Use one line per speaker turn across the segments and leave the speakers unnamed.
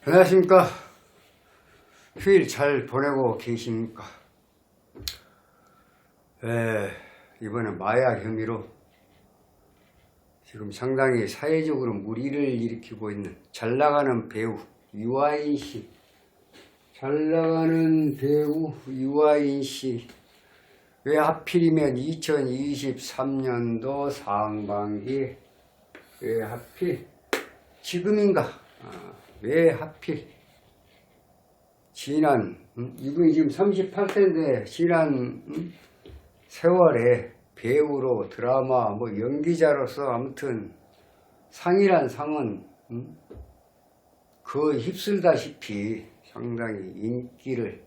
안녕하십니까. 휴일 잘 보내고 계십니까? 이번에 마약 혐의로 지금 상당히 사회적으로 물의를 일으키고 있는 잘나가는 배우 유아인 씨, 잘나가는 배우 유아인 씨, 왜 하필이면 2023년도 상반기에 왜 하필 지금인가? 왜 하필 지난 이분이 지금 38세인데 지난 세월에 배우로 드라마 연기자로서 아무튼 상이란 상은 그 휩쓸다시피 상당히 인기를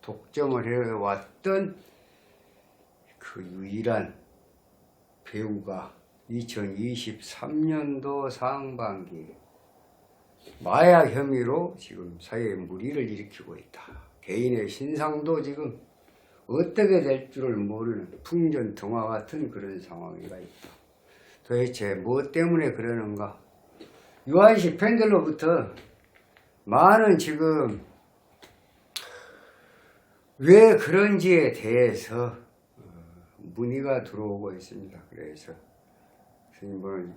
독점을 해왔던 그 유일한 배우가 2023년도 상반기 마약 혐의로 지금 사회에 물의를 일으키고 있다. 개인의 신상도 지금 어떻게 될 줄을 모르는 풍전등화 같은 그런 상황이가 있다. 도대체 뭐 때문에 그러는가? 유아인 씨 팬들로부터 많은 지금 왜 그런지에 대해서 문의가 들어오고 있습니다. 그래서 스님은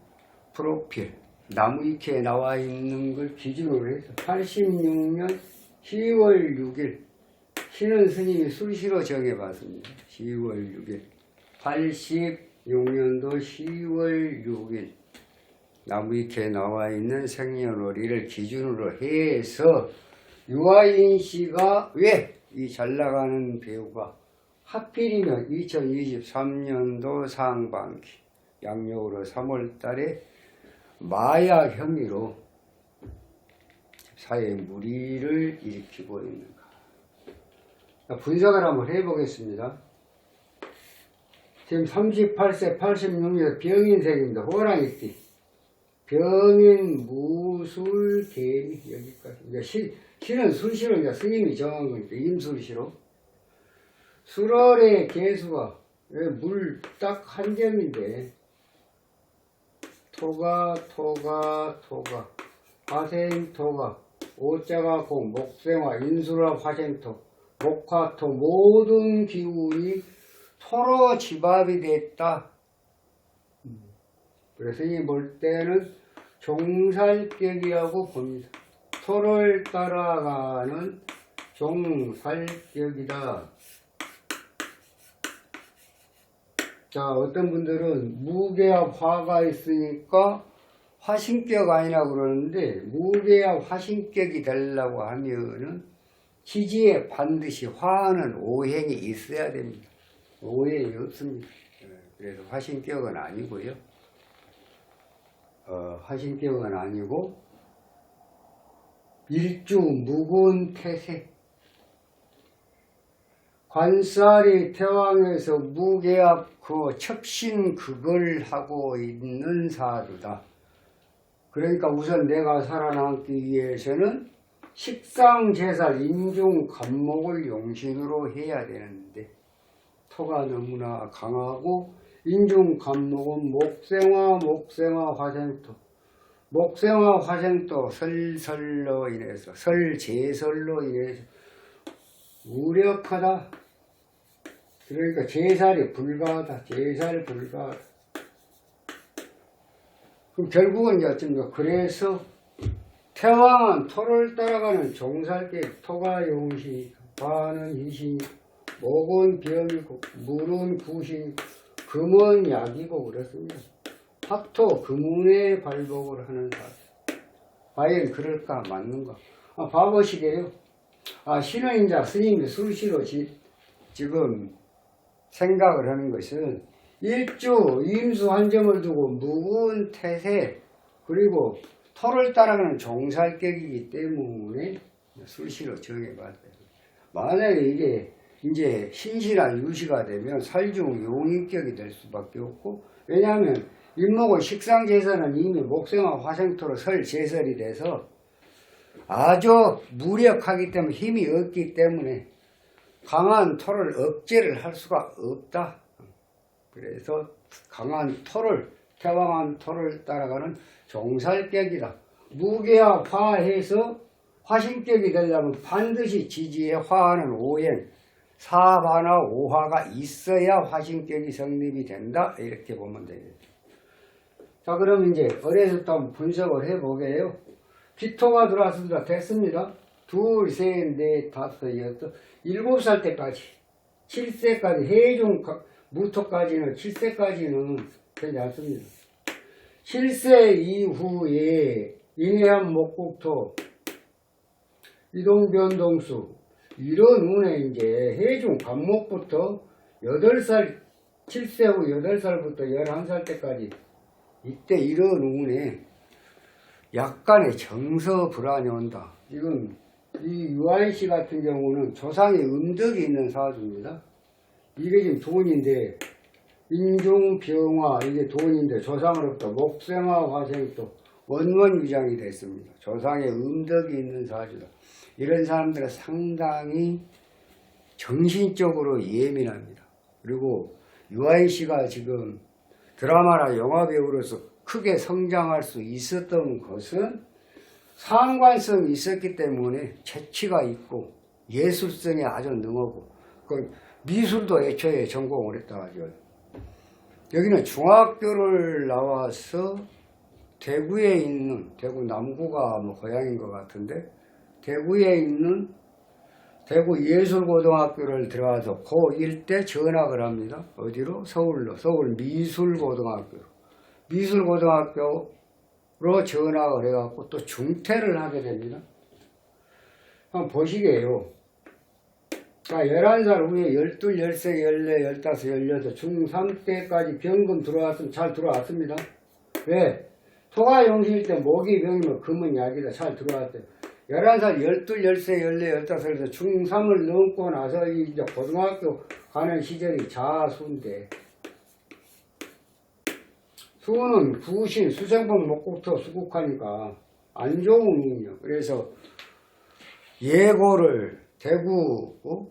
프로필 나무위키에 나와 있는 걸 기준으로 해서 86년 10월 6일 신은 스님이 수시로 정해봤습니다. 10월 6일 86년도 10월 6일 나무위키에 나와 있는 생년월일을 기준으로 해서 유아인 씨가 왜 이 잘나가는 배우가 하필이면 2023년도 상반기 양력으로 3월 달에 마약 혐의로 사회에 물의를 일으키고 있는가. 분석을 한번 해보겠습니다. 지금 38세 86년 병인색입니다. 호랑이띠. 병인 무술 개미 여기까지. 실은 술시로 이제 스님이 정한 거니까 임술시로. 술월의 개수가 물 딱 한 점인데 토가 화생토가 오자가 공 목생화 인수라 화생토 목화토 모든 기운이 토로 집합이 됐다. 그래서 이 볼 때는 종살격이라고 봅니다. 토를 따라가는 종살격이다. 자, 어떤 분들은 무게와 화가 있으니까 화신격 아니라 그러는데, 무게와 화신격이 되려고 하면은 지지에 반드시 화는 오행이 있어야 됩니다. 오행이 없습니다. 그래서 화신격은 아니고요. 화신격은 아니고 일주 묵은 태색. 관살이 태왕에서 무계약 첩신 그걸 하고 있는 사주다. 그러니까 우선 내가 살아남기 위해서는 식상제살 인중 간목을 용신으로 해야 되는데 토가 너무나 강하고 인중 간목은 목생화 화생토 목생화 화생토 설설로 인해서 설제설로 인해서 무력하다. 그러니까 제살이 불가하다. 제살 불가하다. 그럼 결국은 이제 어쩐가 그래서 태왕은 토를 따라가는 종살계 토가 용신이고 화는 이신이고 목은 병이고 물은 구신이고 금은 약이고 그렇습니다. 학토 금운에 발복을 하는 사람. 과연 그럴까 맞는가? 봐보시게요. 신은 이제 스님이 수시로 지금 생각을 하는 것은 일주 임수 한 점을 두고 묵은 태세 그리고 토를 따라가는 종살격이기 때문에 수시로 정해봤어요. 만약에 이게 이제 신시나 유시가 되면 살중 용인격이 될 수밖에 없고, 왜냐하면 임목은 식상제설은 이미 목생화 화생토로 설제설이 돼서 아주 무력하기 때문에 힘이 없기 때문에 강한 토를 억제를 할 수가 없다. 그래서 강한 토를 태왕한 토를 따라가는 종살격이다. 무게와 화해서 화신격이 되려면 반드시 지지에 화하는 오행, 사화나 오화가 있어야 화신격이 성립이 된다. 이렇게 보면 되겠죠. 자, 그럼 이제 어려서부터 한번 분석을 해보게요. 기토가 들어왔습니다. 됐습니다. 둘, 셋, 넷, 다섯, 여섯, 7살 때까지, 7세까지, 해중 무토까지는 7세까지는 괜찮습니다. 7세 이후에 인해한 목국토, 이동변동수, 이런 운에 이제 해중 간목부터 8살, 7세 후 8살부터 11살 때까지 이때 이런 운에 약간의 정서 불안이 온다. 지금 이 유아인씨 같은 경우는 조상의 음덕이 있는 사주입니다. 이게 지금 돈인데 인종병화 이게 돈인데 조상으로부터 목생화 화생도 원원위장이 됐습니다. 조상의 음덕이 있는 사주다. 이런 사람들은 상당히 정신적으로 예민합니다. 그리고 유아인씨가 지금 드라마나 영화 배우로서 크게 성장할 수 있었던 것은 상관성이 있었기 때문에 재치가 있고 예술성에 아주 능하고 미술도 애초에 전공을 했다 하죠. 여기는 중학교를 나와서 대구에 있는, 대구 남구가 뭐 고향인 것 같은데 대구에 있는 대구 예술고등학교를 들어가서 고1 때 전학을 합니다. 어디로? 서울로. 서울 미술고등학교로. 미술고등학교로 전학을 해갖고 또 중퇴를 하게 됩니다. 한번 보시게요. 자, 11살 후에 12, 13, 14, 15, 18, 중3 때까지 병금 들어왔으면 잘 들어왔습니다. 왜? 토가 용신일 때 목이 병이면 금은 약이다. 잘 들어왔대요. 11살, 12, 13, 14, 15에서 중3을 넘고 나서 이제 고등학교 가는 시절이 자수인데, 수는 구신, 수생복, 목국토, 수국하니까 안 좋은 운이요. 그래서 예고를 대구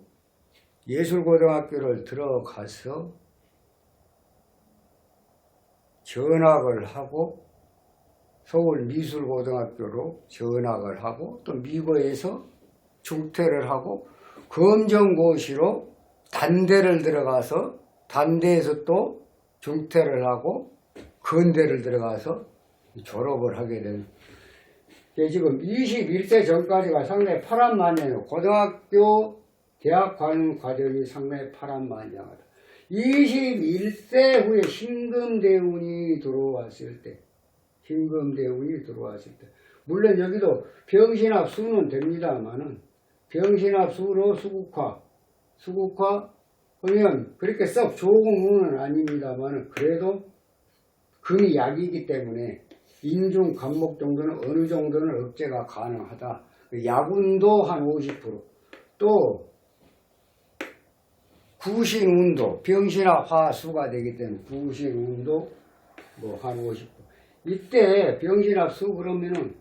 예술고등학교를 들어가서 전학을 하고 서울 미술고등학교로 전학을 하고 또 미고에서 중퇴를 하고 검정고시로 단대를 들어가서 단대에서 또 중퇴를 하고 건대를 들어가서 졸업을 하게 된 지금 21세 전까지가 상당히 파란만장해요. 고등학교 대학 가는 과정이 상당히 파란만장하다. 21세 후에 신금대운이 들어왔을 때 물론 여기도 병신합 수는 됩니다만은 병신합 수로 수국화 하면 그렇게 썩 좋은 운은 아닙니다만은 그래도 금이 약이기 때문에 인중 간목 정도는 어느 정도는 억제가 가능하다. 약운도 한 50%, 또 구신운도 병신합 화수가 되기 때문에 구신운도 뭐 한 50%. 이때 병신합 수 그러면은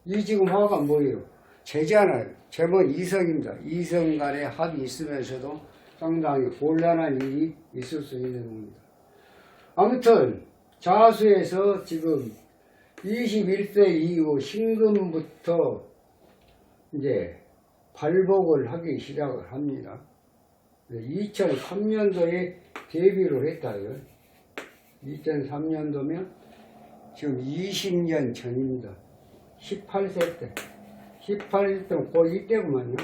이 지금 화가 뭐예요? 재잖아요. 재본 이성입니다. 이성 간의 합이 있으면서도 상당히 곤란한 일이 있을 수 있는 운입니다. 아무튼 자수에서 지금 21세 이후 신금부터 이제 발복을 하기 시작을 합니다. 2003년도에 데뷔를 했다요. 2003년도면 지금 20년 전입니다. 18세 때. 18세 때면 고1 때구만요.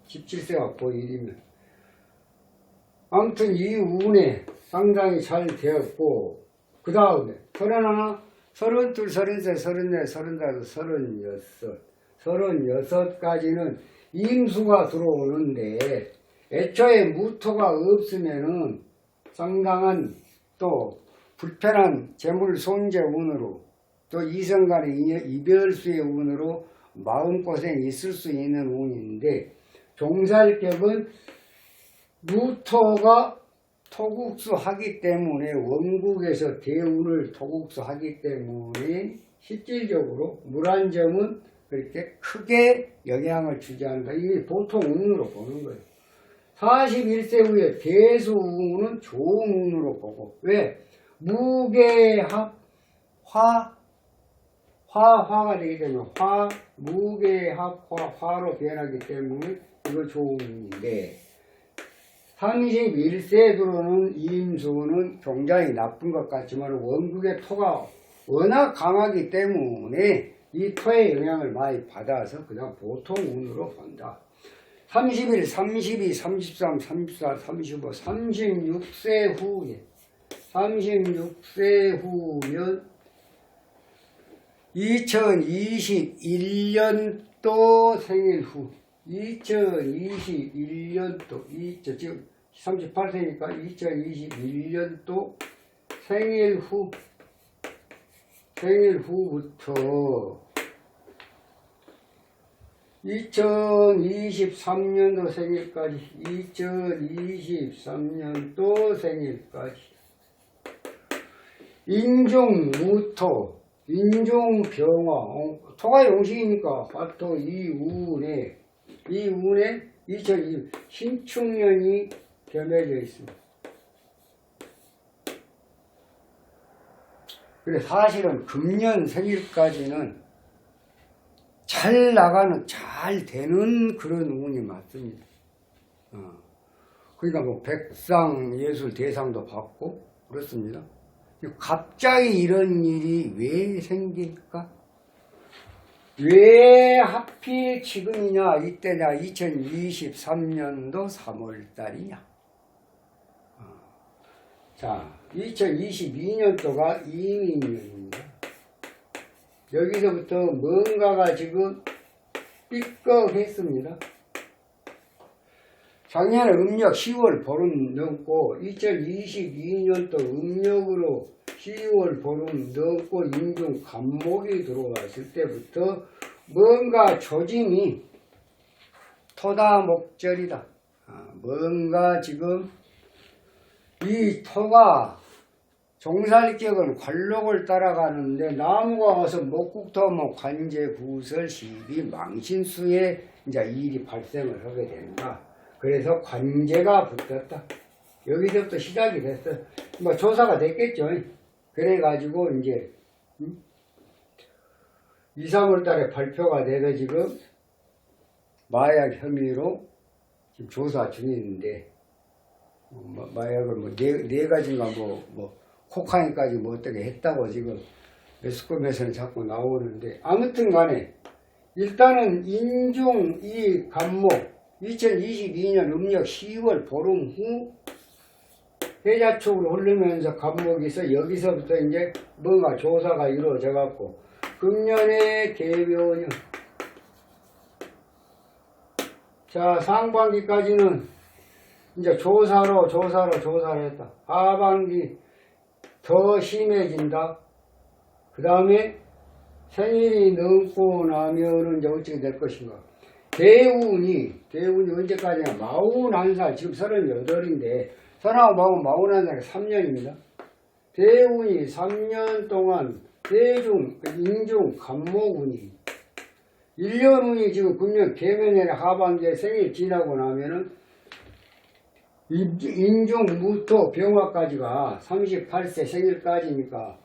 17세가 고1이면. 아무튼 이 운에 상당히 잘 되었고, 그 다음에 31, 32, 33, 34, 35, 36, 36까지는 임수가 들어오는데 애초에 무토가 없으면은 상당한 또 불편한 재물 손재 운으로 또 이성 간의 이별수의 운으로 마음고생이 있을 수 있는 운인데 종살격은 무토가 토국수 하기 때문에 원국에서 대운을 토국수 하기 때문에 실질적으로 물안점은 그렇게 크게 영향을 주지 않는다. 이게 보통 운으로 보는 거예요. 41세 후에 대수운은 좋은 운으로 보고 왜? 무게합, 화, 화가 되기 때문에 무게합화 화로 변하기 때문에 이거 좋은 운인데 31세 들어오는 임수는 굉장히 나쁜 것 같지만 원국의 토가 워낙 강하기 때문에 이 토의 영향을 많이 받아서 그냥 보통 운으로 본다. 31, 32, 33, 34, 35, 36세 후에 36세 후면 2021년도 생일 후 2021년도 지금 38세니까 2021년도 생일 후부터 2023년도 생일까지 인종무토 인종병화 토가 용식이니까 화토 이 운에 2020 신축년이 겸해져 있습니다. 그래 사실은 금년 생일까지는 잘 나가는 잘 되는 그런 운이 맞습니다. 그러니까 뭐 백상 예술 대상도 받고 그렇습니다. 갑자기 이런 일이 왜 생길까? 왜 하필 지금이냐 이때냐 2023년도 3월달이냐. 자 2022년도가 이민년입니다. 여기서부터 뭔가가 지금 삐걱했습니다. 작년에 음력 10월 보름 넘고 2022년도 음력으로 10월 보름 넘고 인중 간목이 들어왔을 때부터 뭔가 조짐이 토다 목절이다. 뭔가 지금 이 토가 종살격은 관록을 따라가는데 나무가 와서 목국토목 관제 부설 시비 망신수에 이제 일이 발생을 하게 된다. 그래서 관제가 붙었다. 여기서부터 시작이 됐어. 뭐 조사가 됐겠죠. 그래가지고 이제 2, 3월 달에 발표가 돼서 지금 마약 혐의로 지금 조사 중인데 마약을 뭐 네 가지인가 뭐 코카인까지 뭐 어떻게 했다고 지금 매스컴에서는 자꾸 나오는데 아무튼 간에 일단은 인중 이 간목 2022년 음력 10월 보름 후 해자축으로 흐르면서 간목이 있어 여기서부터 이제 뭔가 조사가 이루어져 갖고 금년의 개묘년 자 상반기까지는 이제 조사를 했다. 하반기 더 심해진다. 그 다음에 생일이 넘고 나면은 이제 어떻게 될 것인가. 대운이 언제까지냐. 41살, 지금 38인데, 41살 3년입니다. 대운이 3년 동안 인중, 간목운이 1년 운이 지금 금년 개면에 하반기에 생일 지나고 나면은 인중, 무토, 병화까지가 38세 생일까지니까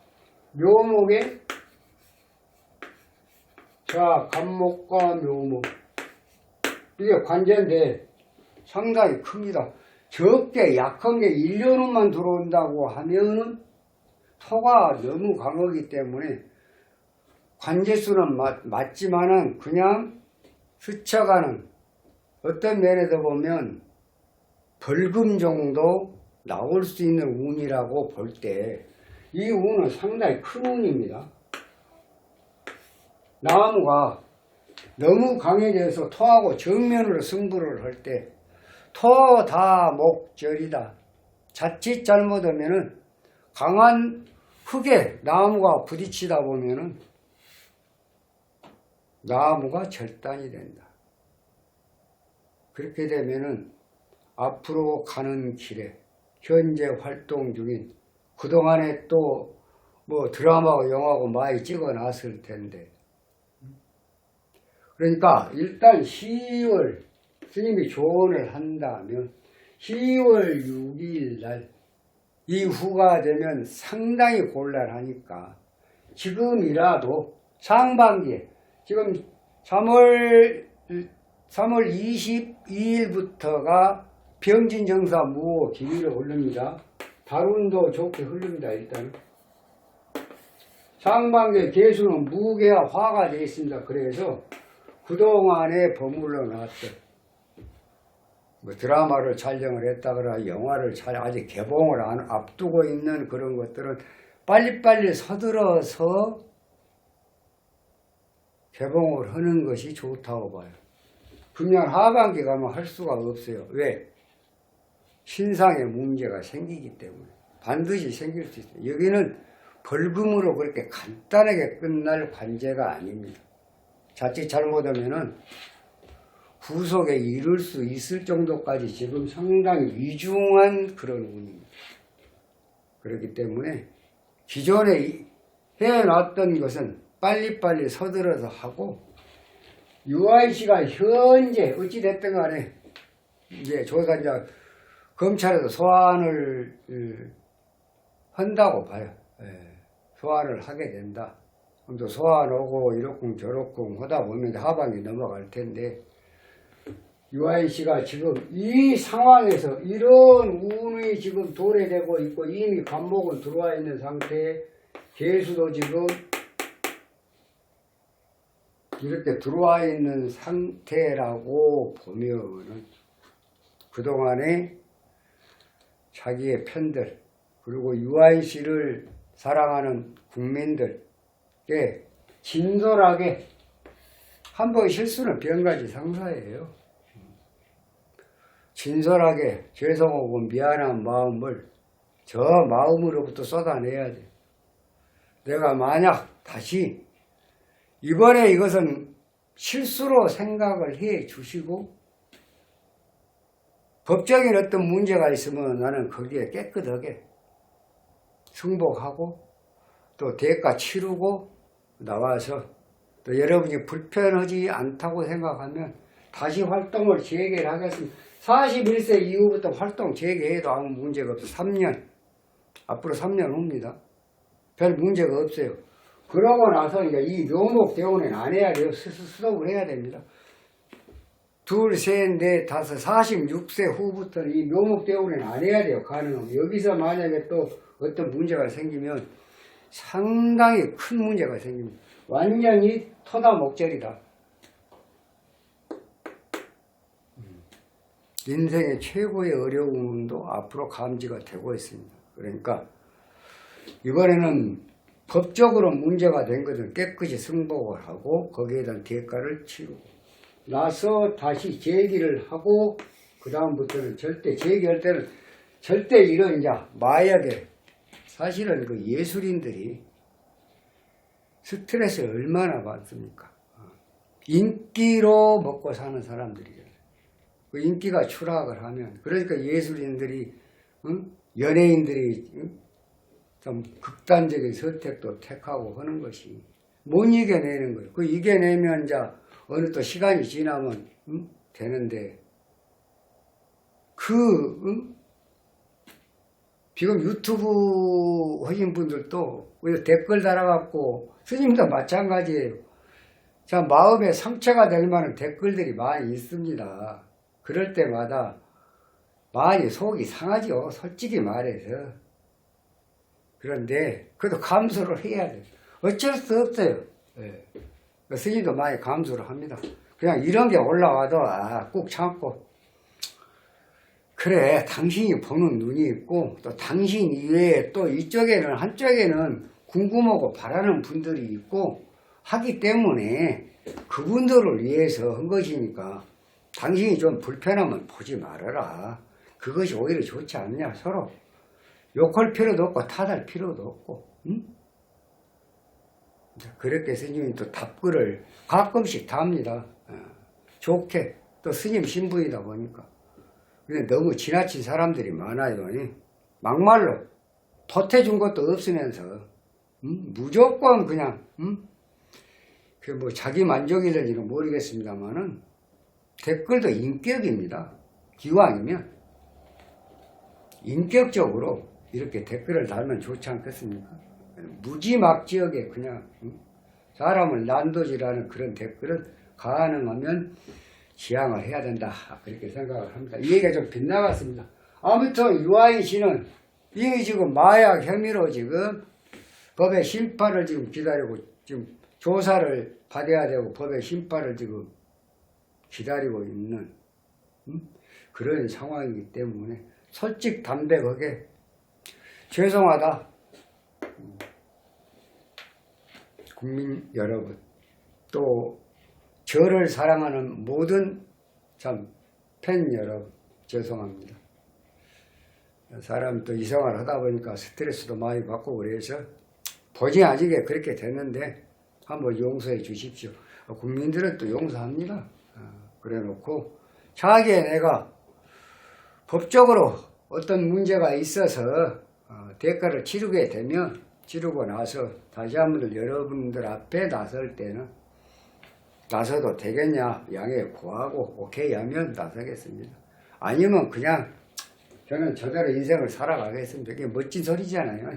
묘목에 자 간목과 묘목 이게 관제인데 상당히 큽니다. 적게 약한 게 1년후만 들어온다고 하면은 토가 너무 강하기 때문에 관제수는 맞지만은 그냥 스쳐가는 어떤 면에서 보면 벌금 정도 나올 수 있는 운이라고 볼 때 이 운은 상당히 큰 운입니다. 나무가 너무 강해져서 토하고 정면으로 승부를 할 때 토다 목절이다. 자칫 잘못하면은 강한 흙에 나무가 부딪히다 보면은 나무가 절단이 된다. 그렇게 되면은 앞으로 가는 길에 현재 활동 중인 그동안에 또 뭐 드라마고 영화고 많이 찍어 놨을 텐데 그러니까 일단 10월 스님이 조언을 한다면 10월 6일 날 이후가 되면 상당히 곤란하니까 지금이라도 상반기에 지금 3월 22일부터가 병진정사 무호 기류로 흐릅니다. 달운도 좋게 흐릅니다. 일단 상반기에 개수는 무게와 화가 되어 있습니다. 그래서 그동안에 버물러 놨던 뭐 드라마를 촬영을 했다거나 영화를 아직 개봉을 앞두고 있는 그런 것들은 빨리빨리 서둘러서 개봉을 하는 것이 좋다고 봐요. 금년 하반기 가면 할 수가 없어요. 왜? 신상에 문제가 생기기 때문에. 반드시 생길 수 있어요. 여기는 벌금으로 그렇게 간단하게 끝날 관제가 아닙니다. 자칫 잘못하면은 후속에 이를 수 있을 정도까지 지금 상당히 위중한 그런 운입니다. 그렇기 때문에 기존에 해놨던 것은 빨리빨리 서둘러서 하고, UIC가 현재 어찌됐든 간에 이제 조사 이제 검찰에서 소환을 한다고 봐요. 소환을 하게 된다. 또 소환 오고 이렇쿵 저렇쿵 하다 보면 하반기 넘어갈 텐데, UIC가 지금 이 상황에서 이런 운이 지금 도래되고 있고 이미 관목은 들어와 있는 상태에 개수도 지금 이렇게 들어와 있는 상태라고 보면은 그동안에 자기의 편들 그리고 UIC를 사랑하는 국민들께 진솔하게, 한번 실수는 병가지 상사예요. 진솔하게 죄송하고 미안한 마음을 저 마음으로부터 쏟아내야 돼. 내가 만약 다시 이번에 이것은 실수로 생각을 해 주시고 법적인 어떤 문제가 있으면 나는 거기에 깨끗하게 승복하고 또 대가 치르고 나와서 또 여러분이 불편하지 않다고 생각하면 다시 활동을 재개를 하겠습니다. 41세 이후부터 활동 재개해도 아무 문제가 없어요. 3년. 앞으로 3년 옵니다. 별 문제가 없어요. 그러고 나서 이제 이 묘목 대운은 안 해야 돼요. 스톱을 해야 됩니다. 둘, 셋, 넷, 다섯, 46세 후부터는 이 묘목 대운은 안 해야 돼요. 가능하면. 여기서 만약에 또 어떤 문제가 생기면 상당히 큰 문제가 생깁니다. 완전히 토다목절이다. 인생의 최고의 어려움도 앞으로 감지가 되고 있습니다. 그러니까 이번에는 법적으로 문제가 된 것은 깨끗이 승복을 하고 거기에 대한 대가를 치르고 나서 다시 재기를 하고 그 다음부터는 절대 재기할 때는 절대 이런 이제 마약에 사실은 그 예술인들이 스트레스를 얼마나 받습니까? 인기로 먹고 사는 사람들이잖아요. 그 인기가 추락을 하면 그러니까 예술인들이 연예인들이 좀 극단적인 선택도 택하고 하는 것이 못 이겨내는 거예요. 그 이겨내면 이제 어느 또 시간이 지나면 되는데 지금 유튜브 하신 분들도 댓글 달아갖고 스님도 마찬가지예요. 자, 마음에 상처가 될 만한 댓글들이 많이 있습니다. 그럴 때마다 많이 속이 상하죠. 솔직히 말해서. 그런데 그래도 감수를 해야 돼요. 어쩔 수 없어요. 네. 스님도 많이 감수를 합니다. 그냥 이런 게 올라와도 꾹 참고 그래 당신이 보는 눈이 있고 또 당신 이외에 또 이쪽에는 한쪽에는 궁금하고 바라는 분들이 있고 하기 때문에 그분들을 위해서 한 것이니까 당신이 좀 불편하면 보지 말아라. 그것이 오히려 좋지 않냐. 서로 욕할 필요도 없고 탓할 필요도 없고. 응? 그렇게 스님이 또 답글을 가끔씩 답니다. 좋게. 또 스님 신부이다 보니까. 근데 너무 지나친 사람들이 많아요. 막말로 보태준 것도 없으면서 무조건 그냥 그 뭐 자기 만족이든지는 모르겠습니다만은 댓글도 인격입니다. 기왕이면 인격적으로 이렇게 댓글을 달면 좋지 않겠습니까? 무지막지하게 그냥 사람을 난도질하는 그런 댓글은 가능하면 지양을 해야 된다. 그렇게 생각을 합니다. 이 얘기가 좀 빗나갔습니다. 아무튼 유아인 씨는 이게 지금 마약 혐의로 지금 법의 심판을 지금 기다리고 지금 조사를 받아야 되고 법의 심판을 지금 기다리고 있는 그런 상황이기 때문에 솔직담백하게 죄송하다. 국민 여러분, 또 저를 사랑하는 모든 참 팬 여러분, 죄송합니다. 사람 또 이생활 하다 보니까 스트레스도 많이 받고 그래서 본의 아니게 그렇게 됐는데 한번 용서해 주십시오. 국민들은 또 용서합니다. 그래 놓고 자기의 내가 법적으로 어떤 문제가 있어서 대가를 치르게 되면 치르고 나서 다시 한번 여러분들 앞에 나설 때는 나서도 되겠냐 양해 구하고 오케이 하면 나서겠습니다. 아니면 그냥 저는 저대로 인생을 살아가겠습니다. 이게 멋진 소리잖아요.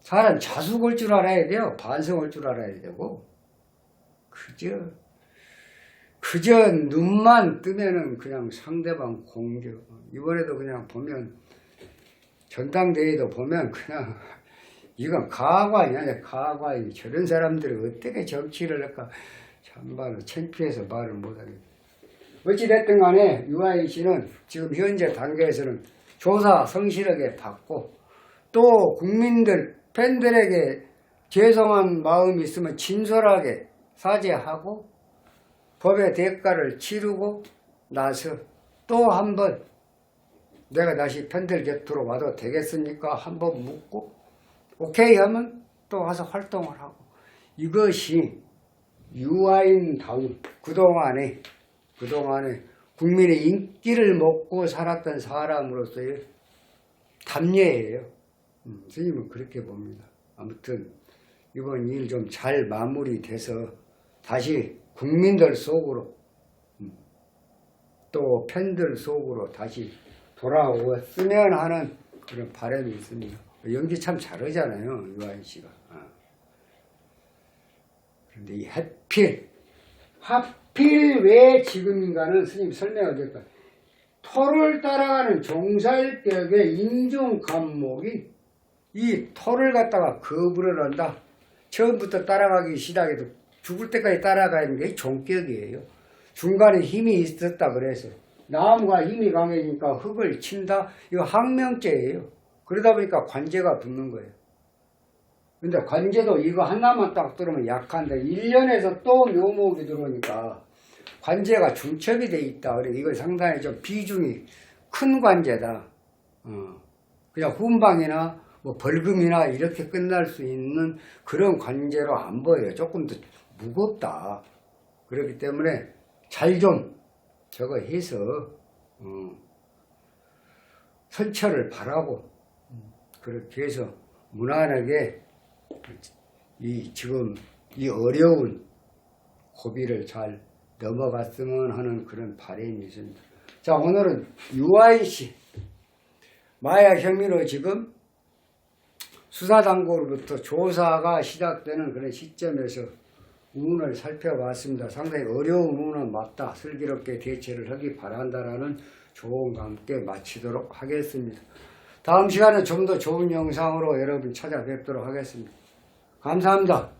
사람 자숙할 줄 알아야 돼요. 반성할 줄 알아야 되고 그저 눈만 뜨면은 그냥 상대방 공격. 이번에도 그냥 보면 전당대회도 보면 그냥 이건 가관이 아니야. 가관이. 저런 사람들이 어떻게 정치를 할까 참말로 창피해서 말을 못하겠다. 어찌됐든 간에 유아인 씨는 지금 현재 단계에서는 조사 성실하게 받고 또 국민들 팬들에게 죄송한 마음이 있으면 진솔하게 사죄하고 법의 대가를 치르고 나서 또 한번 내가 다시 팬들 곁으로 와도 되겠습니까? 한번 묻고 오케이 하면 또 와서 활동을 하고 이것이 유아인다운 그동안에 국민의 인기를 먹고 살았던 사람으로서의 담례예요. 스님은 그렇게 봅니다. 아무튼 이번 일 좀 잘 마무리돼서 다시 국민들 속으로 또 팬들 속으로 다시 돌아왔으면 하는 그런 바람이 있습니다. 연기 참 잘하잖아요, 유아인 씨가. 그런데 이 하필 왜 지금인가는 스님 설명을 드릴까요? 토를 따라가는 종살벽의 인종 감목이 이 토를 갖다가 거부를 한다. 처음부터 따라가기 시작해도 죽을 때까지 따라가는 게 종격이에요. 중간에 힘이 있었다 그래서 나무가 힘이 강해지니까 흙을 친다. 이거 항명죄예요. 그러다 보니까 관제가 붙는 거예요. 근데 관제도 이거 하나만 딱 들으면 약한데 1년에서 또 묘목이 들어오니까 관제가 중첩이 돼 있다. 그래 이거 상당히 좀 비중이 큰 관제다. 그냥 훈방이나 뭐 벌금이나 이렇게 끝날 수 있는 그런 관제로 안 보여요. 조금 더 무겁다. 그렇기 때문에 잘 좀 저거 해서 선처를 바라고 그렇게 해서 무난하게 지금 이 어려운 고비를 잘 넘어갔으면 하는 그런 바람이 있습니다. 자, 오늘은 유아인 씨 마약 혐의로 지금 수사당국으로부터 조사가 시작되는 그런 시점에서 운을 살펴봤습니다. 상당히 어려운 운은 맞다. 슬기롭게 대처를 하기 바란다라는 조언과 함께 마치도록 하겠습니다. 다음 시간에 좀 더 좋은 영상으로 여러분 찾아뵙도록 하겠습니다. 감사합니다.